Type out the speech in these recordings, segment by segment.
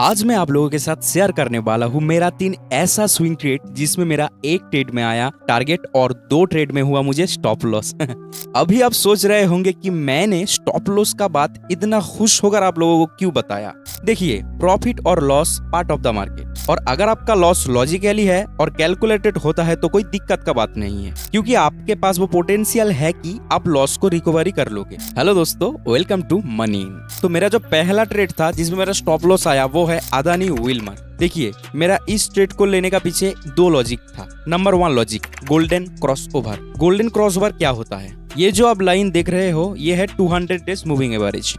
आज मैं आप लोगों के साथ शेयर करने वाला हूँ मेरा 3 ऐसा स्विंग ट्रेड जिसमें मेरा 1 ट्रेड में आया टारगेट और 2 ट्रेड में हुआ मुझे स्टॉप लॉस। अभी आप सोच रहे होंगे कि मैंने स्टॉप लॉस का बात इतना खुश होकर आप लोगों को क्यों बताया। देखिए, प्रॉफिट और loss part of the market, और अगर आपका लॉस लॉजिकली है और कैलकुलेटेड होता है तो कोई दिक्कत का बात नहीं है, क्योंकि आपके पास वो पोटेंशियल है कि आप लॉस को रिकवरी कर लोगे। हेलो दोस्तों, वेलकम टू मनी। तो मेरा जो पहला ट्रेड था जिसमें मेरा स्टॉप लॉस आया वो है अदानी विल्मर। देखिए, मेरा इस ट्रेड को लेने का पीछे 2 लॉजिक था। Number 1 logic, golden crossover. Golden crossover क्या होता है? ये जो आप लाइन देख रहे हो ये है 200 डेज मूविंग एवरेज,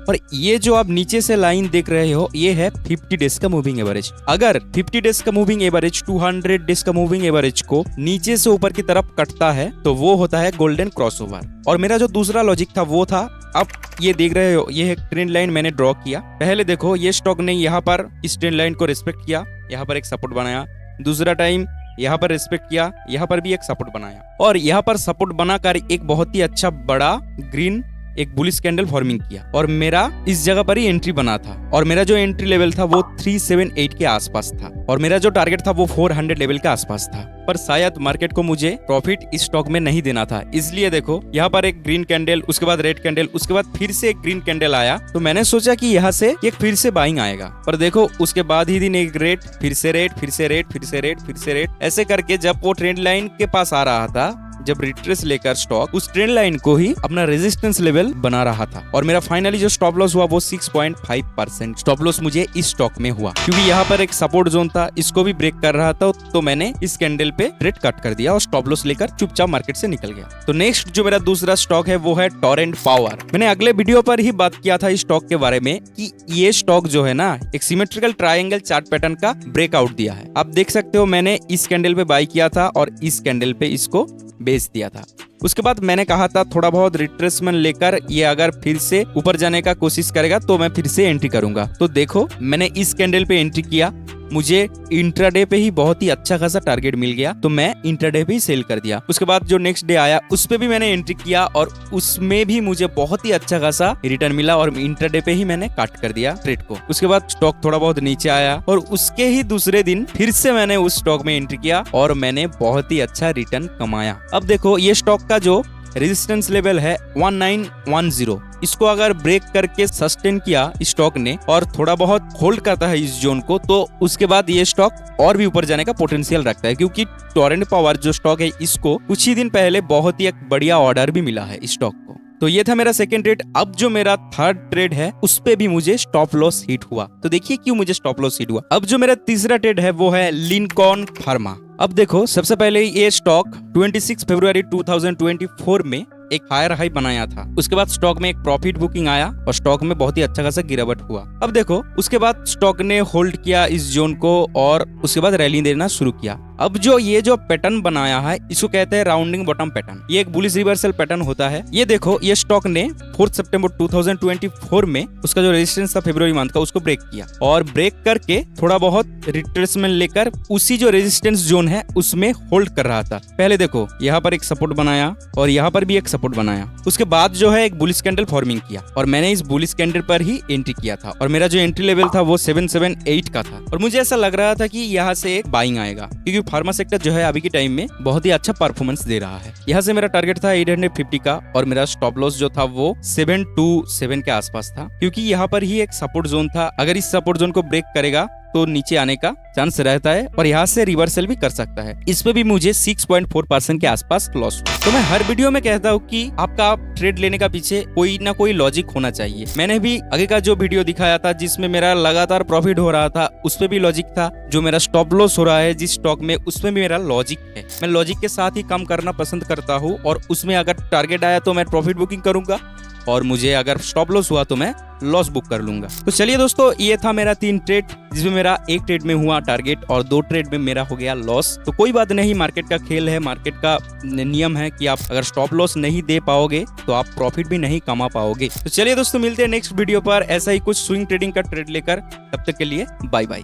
और ये जो आप नीचे से लाइन देख रहे हो ये है 50 डेज का मूविंग एवरेज। अगर 50 डेज का मूविंग एवरेज 200 डेज का मूविंग एवरेज को नीचे से ऊपर की तरफ कटता है तो वो होता है गोल्डन क्रॉसओवर। और मेरा जो दूसरा लॉजिक था वो था, अब ये देख रहे हो ये ट्रेंड लाइन मैंने ड्रॉ किया। पहले देखो, ये स्टॉक ने यहाँ पर इस ट्रेंड लाइन को रिस्पेक्ट किया, यहाँ पर एक सपोर्ट बनाया। दूसरा टाइम यहाँ पर रिस्पेक्ट किया, यहाँ पर भी एक सपोर्ट बनाया, और यहाँ पर सपोर्ट बनाकर एक बहुत ही अच्छा बड़ा ग्रीन एक बुलिश कैंडल फॉर्मिंग किया, और मेरा इस जगह पर ही एंट्री बना था। और मेरा जो एंट्री लेवल था वो 378 के आसपास था, और मेरा जो टारगेट था वो 400 लेवल के आसपास था। पर शायद मार्केट को मुझे प्रॉफिट इस स्टॉक में नहीं देना था, इसलिए देखो यहाँ पर एक ग्रीन कैंडल, उसके बाद रेड कैंडल, उसके बाद फिर से एक ग्रीन कैंडल आया। तो मैंने सोचा कि यहाँ से एक फिर से बाइंग आएगा, पर देखो उसके बाद ही दिन एक रेड, फिर से रेड, फिर से रेड, फिर से रेड, फिर से रेड, ऐसे करके जब वो ट्रेंड लाइन के पास आ रहा था, जब रिट्रेस लेकर स्टॉक उस ट्रेंड लाइन को ही अपना रेजिस्टेंस लेवल बना रहा था, और मेरा फाइनली जो स्टॉप लॉस हुआ वो 6.5% स्टॉप लॉस मुझे इस स्टॉक में हुआ, क्योंकि यहाँ पर एक सपोर्ट जोन था, इसको भी ब्रेक कर रहा था। तो मैंने इस कैंडल पे ट्रेड कट कर दिया और स्टॉप लॉस लेकर चुपचाप मार्केट से निकल गया। तो नेक्स्ट जो मेरा दूसरा स्टॉक है वो है टोरेंट पावर। मैंने अगले वीडियो पर ही बात किया था इस स्टॉक के बारे में कि ये स्टॉक जो है ना, एक सिमेट्रिकल ट्रायंगल चार्ट पैटर्न का ब्रेकआउट दिया है। आप देख सकते हो मैंने इस कैंडल पे बाय किया था और इस कैंडल पे इसको बेच दिया था। उसके बाद मैंने कहा था थोड़ा बहुत रिट्रेसमेंट लेकर ये अगर फिर से ऊपर जाने का कोशिश करेगा तो मैं फिर से एंट्री करूंगा। तो देखो, मैंने इस कैंडल पे एंट्री किया, मुझे इंट्राडे पे ही बहुत ही अच्छा खासा टारगेट मिल गया, तो मैं इंट्राडे पे ही सेल कर दिया। उसके बाद जो नेक्स्ट डे आया उस पे भी मैंने एंट्री किया और उसमें भी मुझे बहुत ही अच्छा खासा रिटर्न मिला, और इंट्राडे पे ही मैंने काट कर दिया ट्रेड को। उसके बाद स्टॉक थोड़ा बहुत नीचे आया और उसके ही दूसरे दिन फिर से मैंने उस स्टॉक में एंट्री किया और मैंने बहुत ही अच्छा रिटर्न कमाया। अब देखो, ये स्टॉक का जो रेजिस्टेंस लेवल है 1910, इसको अगर ब्रेक करके सस्टेन किया स्टॉक ने और थोड़ा बहुत होल्ड करता है इस जोन को, तो उसके बाद ये स्टॉक और भी ऊपर जाने का पोटेंशियल रखता है, क्योंकि टोरेंट पावर जो स्टॉक है इसको कुछ ही दिन पहले बहुत ही एक बढ़िया ऑर्डर भी मिला है इस स्टॉक को। तो ये था मेरा सेकंड ट्रेड। अब जो मेरा थर्ड ट्रेड है उस पे भी मुझे स्टॉप लॉस हिट हुआ। तो देखिए क्यों मुझे स्टॉप लॉस हिट हुआ। अब जो मेरा तीसरा ट्रेड है वो है लिंकॉन फार्मा। अब देखो, सबसे पहले ये स्टॉक 26 फरवरी 2024 में एक हायर हाई बनाया था। उसके बाद स्टॉक में एक प्रॉफिट बुकिंग आया और स्टॉक में बहुत ही अच्छा खासा गिरावट हुआ। अब देखो, उसके बाद स्टॉक ने होल्ड किया इस जोन को और उसके बाद रैली देना शुरू किया। अब ये जो पैटर्न बनाया है इसको कहते हैं राउंडिंग बॉटम पैटर्न। ये एक बुलिश रिवर्सल पैटर्न होता है। ये देखो, ये स्टॉक ने 4 सितंबर 2024 में उसका जो रेजिस्टेंस था फरवरी मंथ का उसको ब्रेक किया, और ब्रेक करके थोड़ा बहुत रिट्रेसमेंट लेकर उसी जो रेजिस्टेंस जोन है उसमें होल्ड कर रहा था। पहले देखो, यहाँ पर एक सपोर्ट बनाया और यहाँ पर भी एक सपोर्ट बनाया। उसके बाद जो है एक बुलिश कैंडल फॉर्मिंग किया, और मैंने इस बुलिश कैंडल पर ही एंट्री किया था, और मेरा जो एंट्री लेवल था वो 778 का था, और मुझे ऐसा लग रहा था कि यहाँ से एक बाइंग आएगा, क्योंकि फार्मा सेक्टर जो है अभी के टाइम में बहुत ही अच्छा परफॉर्मेंस दे रहा है। यहाँ से मेरा टारगेट था 850 का, और मेरा स्टॉप लॉस जो था वो 727 के आसपास था, क्योंकि यहाँ पर ही एक सपोर्ट जोन था। अगर इस सपोर्ट जोन को ब्रेक करेगा तो नीचे आने का चांस रहता है, और यहाँ से रिवर्सल भी कर सकता है। इस पे भी मुझे 6.4% के आसपास लॉस हुआ। तो मैं हर वीडियो में कहता हूँ कि आपका ट्रेड लेने का पीछे कोई ना कोई लॉजिक होना चाहिए। मैंने भी आगे का जो वीडियो दिखाया था जिसमें मेरा लगातार प्रॉफिट हो रहा था उस पे भी लॉजिक था। जो मेरा स्टॉप लॉस हो रहा है जिस स्टॉक में, उसमें भी मेरा लॉजिक है। मैं लॉजिक के साथ ही काम करना पसंद करता हूँ, और उसमें अगर टारगेट आया तो मैं प्रॉफिट बुकिंग करूंगा, और मुझे अगर स्टॉप लॉस हुआ तो मैं लॉस बुक कर लूंगा। तो चलिए दोस्तों, ये था मेरा 3 ट्रेड, जिसमें मेरा 1 ट्रेड में हुआ टारगेट और 2 ट्रेड में मेरा हो गया लॉस। तो कोई बात नहीं, मार्केट का खेल है, मार्केट का नियम है कि आप अगर स्टॉप लॉस नहीं दे पाओगे तो आप प्रॉफिट भी नहीं कमा पाओगे। तो चलिए दोस्तों, मिलते हैं नेक्स्ट वीडियो पर ऐसा ही कुछ स्विंग ट्रेडिंग का ट्रेड लेकर। तब तक के लिए बाय बाय।